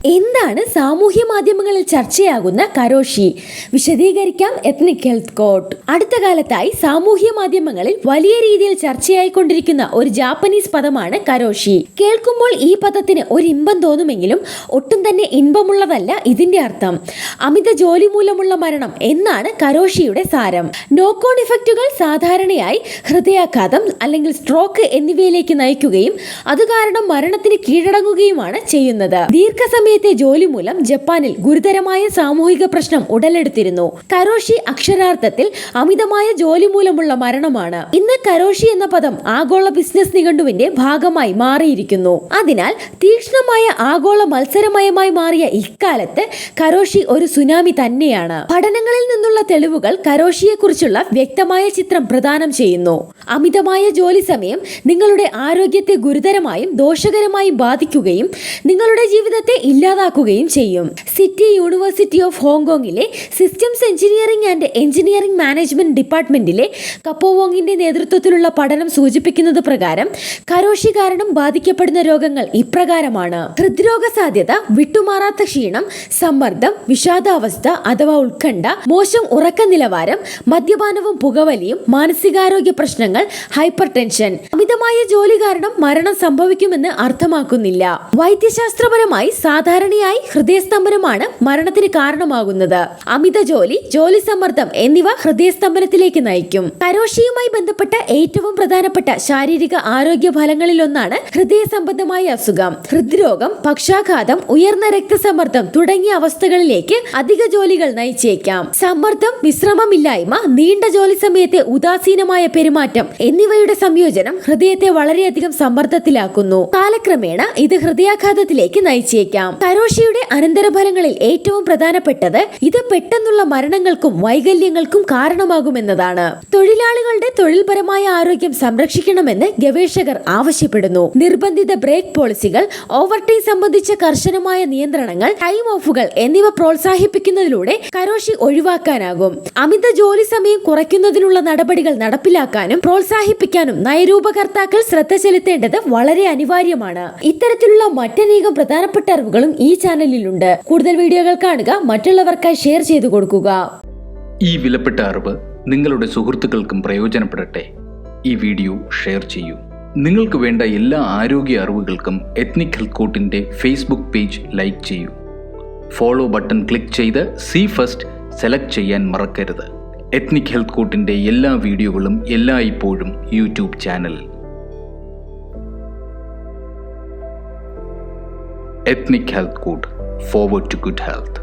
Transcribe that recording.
എന്താണ് സാമൂഹ്യ മാധ്യമങ്ങളിൽ ചർച്ചയാകുന്ന കരോഷി? വിശദീകരിക്കാം എത്നിക് ഹെൽത്ത് കോഡ്. അടുത്ത കാലത്തായി സാമൂഹ്യ മാധ്യമങ്ങളിൽ വലിയ രീതിയിൽ ചർച്ചയായിക്കൊണ്ടിരിക്കുന്ന ഒരു ജാപ്പനീസ് പദമാണ് കരോഷി. കേൾക്കുമ്പോൾ ഈ പദത്തിന് ഒരു ഇമ്പം തോന്നുമെങ്കിലും ഒട്ടും തന്നെ ഇൻപമുള്ളതല്ല ഇതിന്റെ അർത്ഥം. അമിത ജോലി മൂലമുള്ള മരണം എന്നാണ് കരോഷിയുടെ സാരം. നോക്കോൺ ഇഫക്റ്റുകൾ സാധാരണയായി ഹൃദയാഘാതം അല്ലെങ്കിൽ സ്ട്രോക്ക് എന്നിവയിലേക്ക് നയിക്കുകയും അതുകാരണം മരണത്തിന് കീഴടങ്ങുകയുമാണ് ചെയ്യുന്നത്. ദീർഘസമയത്തെ ജോലി മൂലം ജപ്പാനിൽ ഗുരുതരമായ സാമൂഹിക പ്രശ്നം ഉടലെടുത്തിരുന്നു. കരോഷി അക്ഷരാർത്ഥത്തിൽ അമിതമായ ജോലി മൂലമുള്ള മരണമാണ്. ഇന്ന് കരോഷി എന്ന പദം ആഗോള ബിസിനസ് നിഘണ്ടുവിന്റെ ഭാഗമായി മാറിയിരിക്കുന്നു. അതിനാൽ തീക്ഷ്ണമായ ആഗോള മത്സരമയമായി മാറിയ ഇക്കാലത്ത് കരോഷി ഒരു സുനാമി തന്നെയാണ്. പഠനങ്ങളിൽ നിന്നുള്ള തെളിവുകൾ കരോഷിയെ കുറിച്ചുള്ള വ്യക്തമായ ചിത്രം പ്രദാനം ചെയ്യുന്നു. അമിതമായ ജോലി സമയം നിങ്ങളുടെ ആരോഗ്യത്തെ ഗുരുതരമായും ദോഷകരമായും ബാധിക്കുകയും നിങ്ങളുടെ ജീവിതത്തെ ഇല്ലാതാക്കുകയും ചെയ്യും. സിറ്റി യൂണിവേഴ്സിറ്റി ഓഫ് ഹോങ്കോങ്ങിലെ systems engineering and engineering management ഡിപ്പാർട്ട്മെന്റിലെ കപ്പോവോങ്ങിന്റെ നേതൃത്വത്തിലുള്ള പഠനം സൂചിപ്പിക്കുന്നത് പ്രകാരം കരോഷി കാരണം ബാധിക്കപ്പെടുന്ന രോഗങ്ങൾ ഇപ്രകാരമാണ്: ഹൃദ്രോഗ സാധ്യത, വിട്ടുമാറാത്ത ക്ഷീണം, സമ്മർദ്ദം, വിഷാദാവസ്ഥ അഥവാ ഉത്കണ്ഠ, മോശം ഉറക്ക നിലവാരം, മദ്യപാനവും പുകവലിയും, മാനസികാരോഗ്യ പ്രശ്നങ്ങൾ, ഹൈപ്പർ ടെൻഷൻ. അമിതമായ ജോലി കാരണം മരണം സംഭവിക്കുമെന്ന് അർത്ഥമാക്കുന്നില്ല. വൈദ്യശാസ്ത്രപരമായി സാധാരണയായി ഹൃദയസ്തംഭനമാണ് മരണത്തിന് കാരണമാകുന്നത്. അമിത ജോലി, ജോലി സമ്മർദ്ദം എന്നിവ ഹൃദയസ്തംഭനത്തിലേക്ക് നയിക്കും. കരോഷിയുമായി ബന്ധപ്പെട്ട ഏറ്റവും പ്രധാനപ്പെട്ട ശാരീരിക ആരോഗ്യ ഫലങ്ങളിലൊന്നാണ് ഹൃദയ സംബന്ധമായ അസുഖം. ഹൃദ്രോഗം, പക്ഷാഘാതം, ഉയർന്ന രക്തസമ്മർദ്ദം തുടങ്ങിയ അവസ്ഥകളിലേക്ക് അധിക ജോലികൾ നയിച്ചേക്കാം. സമ്മർദ്ദം, വിശ്രമമില്ലായ്മ, നീണ്ട ജോലി സമയത്തെ ഉദാസീനമായ പെരുമാറ്റം എന്നിവയുടെ സംയോജനം ഹൃദയത്തെ വളരെയധികം സമ്മർദ്ദത്തിലാക്കുന്നു. കാലക്രമേണ ഇത് ഹൃദയാഘാതത്തിലേക്ക് നയിച്ചേക്കാം. കരോഷിയുടെ അനന്തരഫലങ്ങളിൽ ഏറ്റവും പ്രധാനപ്പെട്ടത് ഇത് പെട്ടെന്നുള്ള മരണങ്ങൾക്കും വൈകല്യങ്ങൾക്കും കാരണമാകുമെന്നതാണ്. തൊഴിലാളികളുടെ തൊഴിൽപരമായ ആരോഗ്യം സംരക്ഷിക്കണമെന്ന് ഗവേഷകർ ആവശ്യപ്പെടുന്നു. നിർബന്ധിത ബ്രേക്ക് പോളിസികൾ, ഓവർടൈം സംബന്ധിച്ച കർശനമായ നിയന്ത്രണങ്ങൾ, ടൈം ഓഫുകൾ എന്നിവ പ്രോത്സാഹിപ്പിക്കുന്നതിലൂടെ കരോഷി ഒഴിവാക്കാനാകും. അമിത ജോലി സമയം കുറയ്ക്കുന്നതിനുള്ള നടപടികൾ നടപ്പിലാക്കാനും പ്രോത്സാഹിപ്പിക്കാനും നയരൂപകർത്താക്കൾ ശ്രദ്ധ ചെലുത്തേണ്ടത് വളരെ അനിവാര്യമാണ്. ഇത്തരത്തിലുള്ള മറ്റനേകം പ്രധാനപ്പെട്ട അറിവുകളും ഈ ചാനലിലുണ്ട്. കൂടുതൽ വീഡിയോകൾ കാണുക, മറ്റുള്ളവർക്കായി ഷെയർ ചെയ്തു കൊടുക്കുക. ഈ വിലപ്പെട്ട അറിവ് നിങ്ങളുടെ സുഹൃത്തുക്കൾക്കും പ്രയോജനപ്പെടട്ടെ. ഈ വീഡിയോ ഷെയർ ചെയ്യൂ. നിങ്ങൾക്ക് വേണ്ട എല്ലാ ആരോഗ്യ അറിവുകൾക്കും എത്നിക് ഹെൽത്ത് കോട്ടിന്റെ ഫേസ്ബുക്ക് പേജ് ലൈക്ക് ചെയ്യൂ. ഫോളോ ബട്ടൺ ക്ലിക്ക് ചെയ്ത് സി ഫസ്റ്റ് സെലക്ട് ചെയ്യാൻ മറക്കരുത്. എത്നിക് ഹെൽത്ത് കോട്ടിന്റെ എല്ലാ വീഡിയോകളും എല്ലായ്പ്പോഴും യൂട്യൂബ് ചാനലിൽ. Ethnic Health Code, forward to good health.